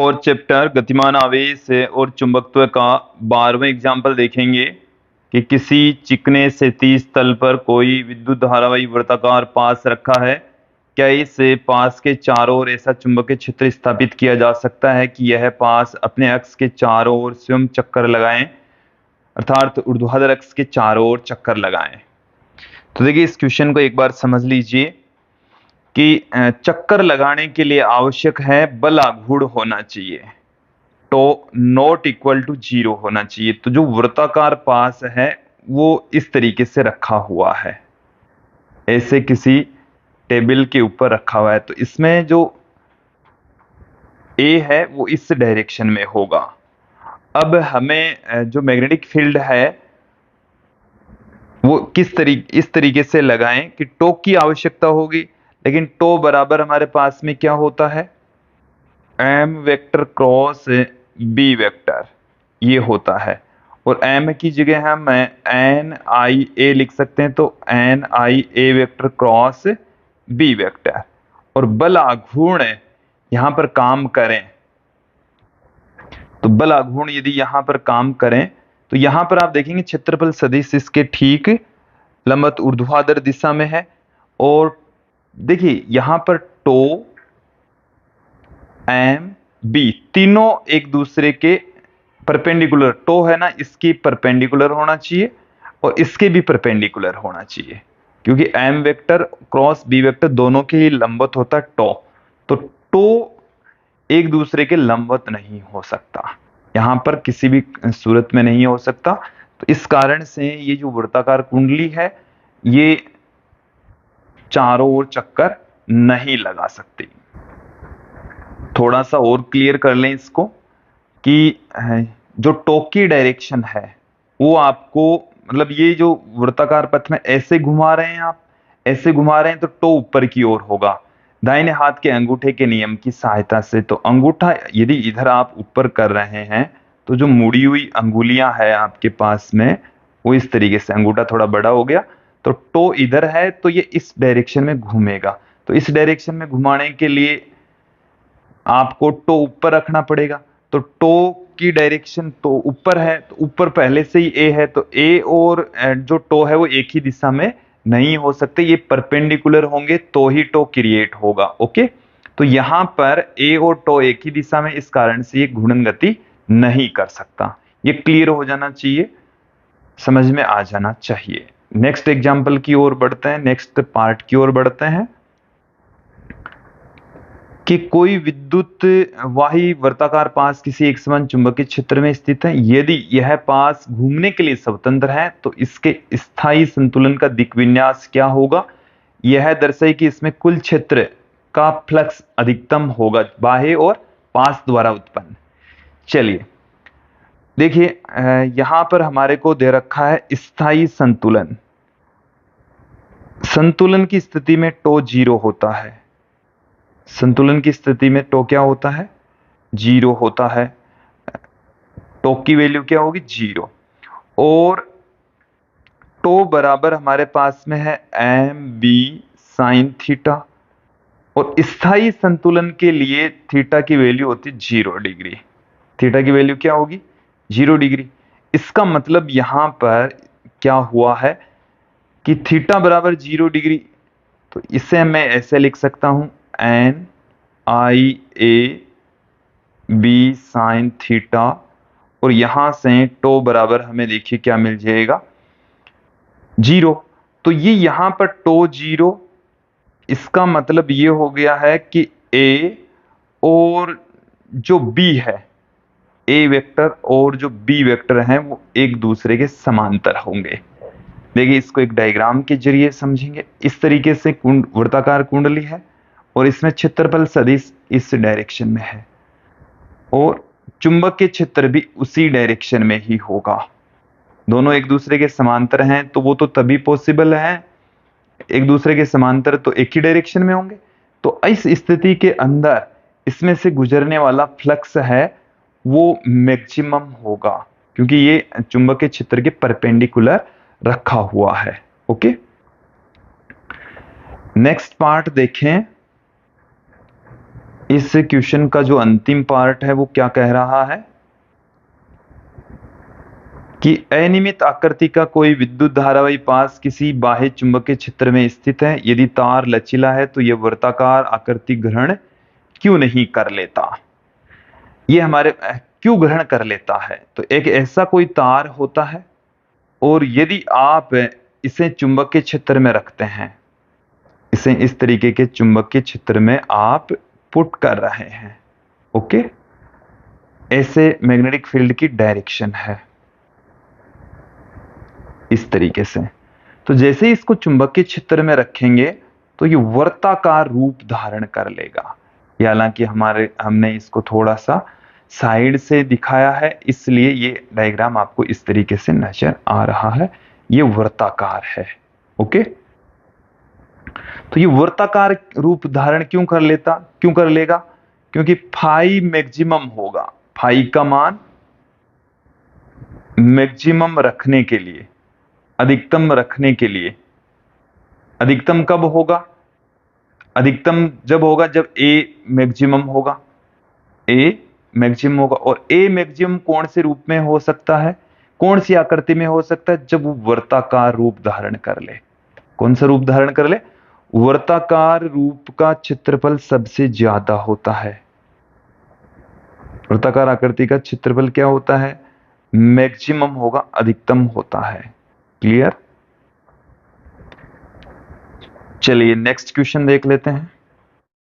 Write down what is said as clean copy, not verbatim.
Fourth chapter गतिमान आवेश और चुंबकत्व का 12वां एग्जाम्पल देखेंगे कि किसी चिकने से 30 तल पर कोई विद्युत धारावाही वृत्ताकार पास रखा है। क्या इस पास के चारों ओर ऐसा चुंबकीय क्षेत्र स्थापित किया जा सकता है कि यह पास अपने अक्ष के चारों ओर स्वयं चक्कर लगाएं, अर्थात ऊर्ध्वाधर अक्ष के चारों ओर चक्कर लगाएं। तो देखिए इस क्वेश्चन को एक बार समझ लीजिए कि चक्कर लगाने के लिए आवश्यक है बल आघूर्ण होना चाहिए, तो नॉट इक्वल टू 0 होना चाहिए। तो जो वृत्ताकार पास है वो इस तरीके से रखा हुआ है, ऐसे किसी टेबल के ऊपर रखा हुआ है। तो इसमें जो ए है वो इस डायरेक्शन में होगा। अब हमें जो मैग्नेटिक फील्ड है वो इस तरीके से लगाएं कि टॉर्क की आवश्यकता होगी, लेकिन टो बराबर हमारे पास में क्या होता है, M vector cross B vector, ये होता है। और एम की जगह हम एन आई ए लिख सकते हैं, तो N I A vector cross B vector. और बल आघूर्ण यहां पर काम करें, तो बल आघूर्ण यदि यहां पर काम करें तो यहां पर आप देखेंगे क्षेत्रफल सदिश इसके ठीक लंबवत ऊर्ध्वाधर दिशा में है। और देखिए यहां पर टो एम बी तीनों एक दूसरे के परपेंडिकुलर, टो है ना इसकी परपेंडिकुलर होना चाहिए और इसके भी परपेंडिकुलर होना चाहिए, क्योंकि M vector cross B vector दोनों के ही लंबवत होता है टो। तो टो एक दूसरे के लंबवत नहीं हो सकता, यहां पर किसी भी सूरत में नहीं हो सकता। तो इस कारण से ये जो वृत्ताकार कुंडली है ये चारों ओर चक्कर नहीं लगा सकती। थोड़ा सा और क्लियर कर लें इसको कि जो टॉर्क की डायरेक्शन है वो आपको, मतलब ये जो वृत्ताकार पथ में ऐसे घुमा रहे हैं, आप ऐसे घुमा रहे हैं तो टो ऊपर की ओर होगा दाहिने हाथ के अंगूठे के नियम की सहायता से। तो अंगूठा यदि इधर आप ऊपर कर रहे हैं तो जो मुड़ी हुई अंगुलियां है आपके पास में वो इस तरीके से, अंगूठा थोड़ा बड़ा हो गया तो टो इधर है तो ये इस डायरेक्शन में घूमेगा। तो इस डायरेक्शन में घुमाने के लिए आपको टो ऊपर रखना पड़ेगा। तो टो की डायरेक्शन तो ऊपर है, तो ऊपर पहले से ही ए है, तो ए और जो टो है वो एक ही दिशा में नहीं हो सकते, ये परपेंडिकुलर होंगे तो ही टो क्रिएट होगा। ओके, तो यहां पर ए और टो एक ही दिशा में, इस कारण से ये घूर्णन गति नहीं कर सकता। ये क्लियर हो जाना चाहिए, समझ में आ जाना चाहिए। नेक्स्ट एग्जाम्पल की ओर बढ़ते हैं, नेक्स्ट पार्ट की ओर बढ़ते हैं कि कोई विद्युत वाही वर्ताकार पास किसी एकसमान चुंबकीय क्षेत्र में स्थित है। यदि यह पास घूमने के लिए स्वतंत्र है तो इसके स्थायी संतुलन का दिक् विन्यास क्या होगा। यह दर्शाए कि इसमें कुल क्षेत्र का फ्लक्स अधिकतम होगा बाह्य और पास द्वारा उत्पन्न। चलिए देखिए यहां पर हमारे को दे रखा है स्थायी संतुलन। संतुलन की स्थिति में टो 0 होता है, संतुलन की स्थिति में टो क्या होता है, 0 होता है। टो की वैल्यू क्या होगी, 0। और टो बराबर हमारे पास में है एम बी साइन थीटा। और स्थायी संतुलन के लिए थीटा की वैल्यू होती है 0 डिग्री। थीटा की वैल्यू क्या होगी, 0 डिग्री। इसका मतलब यहां पर क्या हुआ है कि थीटा बराबर 0 डिग्री, तो इसे मैं ऐसे लिख सकता हूं N I A B sine theta. और यहां से टो बराबर हमें देखिए क्या मिल जाएगा, 0। तो ये यहां पर टो 0, इसका मतलब ये हो गया है कि ए और जो बी है, ए वेक्टर और जो बी वेक्टर हैं वो एक दूसरे के समांतर होंगे। देखिए इसको एक डायग्राम के जरिए समझेंगे। इस तरीके से वृत्ताकार कुंडली है और इसमें क्षेत्रफल सदिश इस डायरेक्शन में है और चुंबकीय क्षेत्र भी उसी डायरेक्शन में ही होगा। दोनों एक दूसरे के समांतर हैं तो वो तो तभी पॉसिबल है, एक दूसरे के समांतर तो एक ही डायरेक्शन में होंगे। तो इस स्थिति के अंदर इसमें से गुजरने वाला फ्लक्स है वो मैक्सिमम होगा, क्योंकि ये चुंबकीय क्षेत्र के परपेंडिकुलर रखा हुआ है। ओके, नेक्स्ट पार्ट देखें इस क्वेश्चन का जो अंतिम पार्ट है वो क्या कह रहा है कि अनियमित आकृति का कोई विद्युत धारावाही पास किसी बाह्य चुंबकीय क्षेत्र में स्थित है। यदि तार लचीला है तो यह वृत्ताकार आकृति ग्रहण क्यों नहीं कर लेता। ये हमारे क्यों ग्रहण कर लेता है, तो एक ऐसा कोई तार होता है और यदि आप इसे चुंबकीय क्षेत्र में रखते हैं, इसे इस तरीके के चुंबकीय क्षेत्र में आप पुट कर रहे हैं, ओके, ऐसे मैग्नेटिक फील्ड की डायरेक्शन है इस तरीके से। तो जैसे ही इसको चुंबकीय क्षेत्र में रखेंगे तो ये वर्ताकार रूप धारण कर लेगा। ये हालांकि हमने इसको थोड़ा सा साइड से दिखाया है, इसलिए ये डायग्राम आपको इस तरीके से नजर आ रहा है। ये वर्ताकार है, ओके। तो ये वर्ताकार रूप धारण क्यों कर लेगा, क्योंकि फाई मैक्सिमम होगा। फाई का मान मैक्सिमम रखने के लिए, अधिकतम रखने के लिए, अधिकतम कब होगा, अधिकतम जब होगा जब ए मैक्सिमम होगा, ए मैक्सिमम होगा। और ए मैक्सिमम कौन से रूप में हो सकता है, कौन सी आकृति में हो सकता है, जब वो वर्ताकार रूप धारण कर ले। कौन सा रूप धारण कर ले, वर्ताकार रूप का क्षेत्रफल सबसे ज्यादा होता है। वृत्ताकार आकृति का क्षेत्रफल क्या होता है, मैक्सिमम होगा, अधिकतम होता है। क्लियर। चलिए नेक्स्ट क्वेश्चन देख लेते हैं।